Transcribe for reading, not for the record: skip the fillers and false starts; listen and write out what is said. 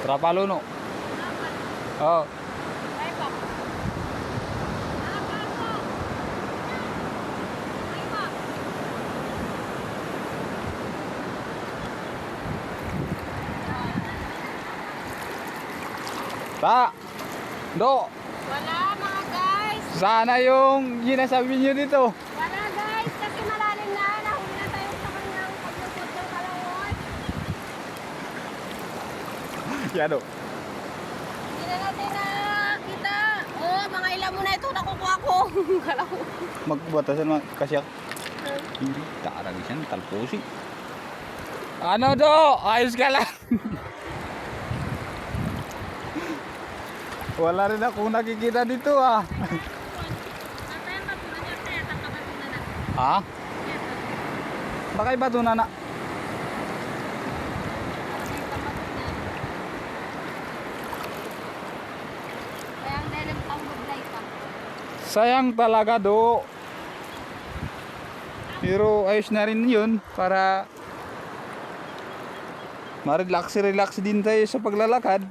Trapaluno. Oo. Do. Wala mga guys. Sana yung ginasabi nyo dito. Wala guys. Kasi malalim na. Nahuli na tayo sa kanyang paglupot ng kalawot. Yan o. Hindi na natin nakita. Oh, mga ilan mo na ito nakukuha ko. Kalawot. Magbatasan mo kasi ako. Hindi. Tarang siya. Talpusi. Ano do? Ayos ka lang. Wala rin akong nakikita dito ah. Ha? Baka iba ito na. Kaya ang dalang pang bublay pa. Sayang talaga do. Pero ayos na rin yun para ma-relax din tayo sa paglalakad.